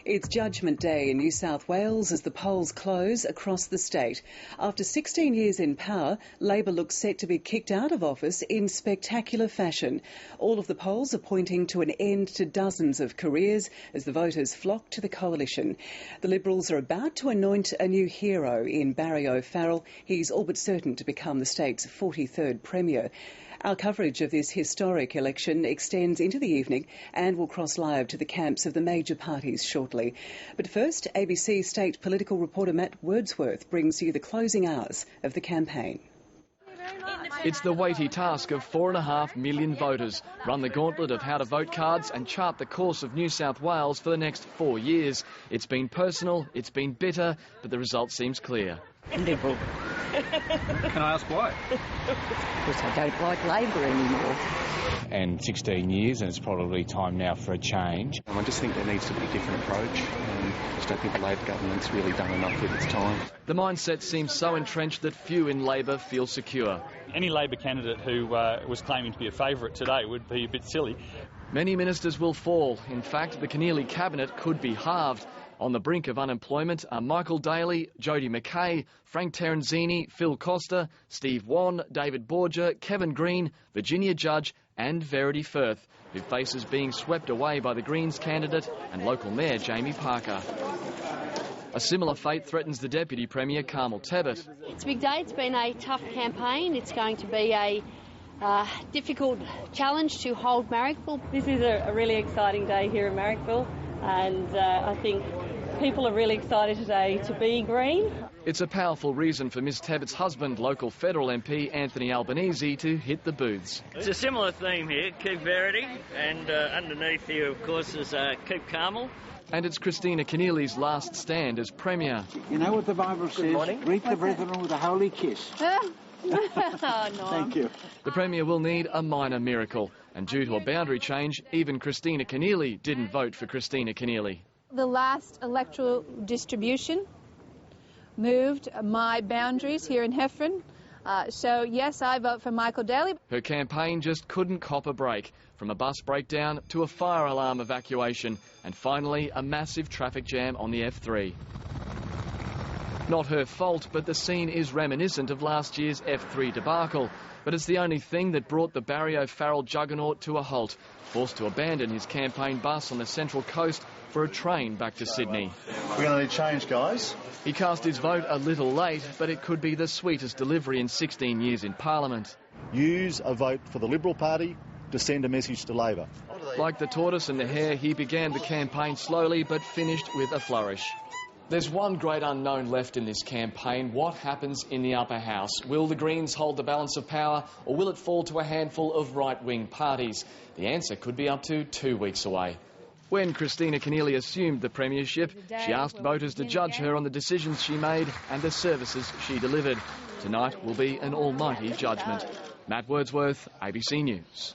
It's Judgement Day in New South Wales as the polls close across the state. After 16 years in power, Labor looks set to be kicked out of office in spectacular fashion. All of the polls are pointing to an end to dozens of careers as the voters flock to the coalition. The Liberals are about to anoint a new hero in Barry O'Farrell. He's all but certain to become the state's 43rd Premier. Our coverage of this historic election extends into the evening and will cross live to the camps of the major parties shortly. But first, ABC state political reporter Matt Wordsworth brings you the closing hours of the campaign. It's the weighty task of 4.5 million voters, run the gauntlet of how to vote cards and chart the course of New South Wales for the next 4 years. It's been personal, it's been bitter, but the result seems clear. Liberal. Can I ask why? Because I don't like Labor anymore. And 16 years, and it's probably time now for a change. I just think there needs to be a different approach. I just don't think the Labor government's really done enough with its time. The mindset seems so entrenched that few in Labor feel secure. Any Labor candidate who was claiming to be a favourite today would be a bit silly. Many ministers will fall. In fact, the Keneally cabinet could be halved. On the brink of unemployment are Michael Daly, Jodie McKay, Frank Terenzini, Phil Costa, Steve Wan, David Borger, Kevin Green, Virginia Judge and Verity Firth, who faces being swept away by the Greens candidate and local mayor Jamie Parker. A similar fate threatens the Deputy Premier Carmel Tebbutt. It's a big day. It's been a tough campaign. It's going to be a difficult challenge to hold Marrickville. This is a really exciting day here in Marrickville, and I think people are really excited today to be Green. It's a powerful reason for Ms Tebbutt's husband, local federal MP Anthony Albanese, to hit the booths. It's a similar theme here, keep Verity, and underneath here, of course, is keep Carmel. And it's Christina Keneally's last stand as Premier. You know what the Bible says? Greet the brethren with a holy kiss. Oh, no. Thank you. The Premier will need a minor miracle, and due to a boundary change, even Christina Keneally didn't vote for Christina Keneally. The last electoral distribution moved my boundaries here in Heffron. So, yes, I vote for Michael Daly. Her campaign just couldn't cop a break, from a bus breakdown to a fire alarm evacuation, and finally a massive traffic jam on the F3. Not her fault, but the scene is reminiscent of last year's F3 debacle. But it's the only thing that brought the Barry O'Farrell juggernaut to a halt, forced to abandon his campaign bus on the Central Coast for a train back to Sydney. We're going to need change, guys. He cast his vote a little late, but it could be the sweetest delivery in 16 years in Parliament. Use a vote for the Liberal Party to send a message to Labor. Like the tortoise and the hare, he began the campaign slowly but finished with a flourish. There's one great unknown left in this campaign. What happens in the upper house? Will the Greens hold the balance of power, or will it fall to a handful of right-wing parties? The answer could be up to 2 weeks away. When Christina Keneally assumed the premiership, she asked voters to judge her on the decisions she made and the services she delivered. Tonight will be an almighty judgment. Matt Wordsworth, ABC News.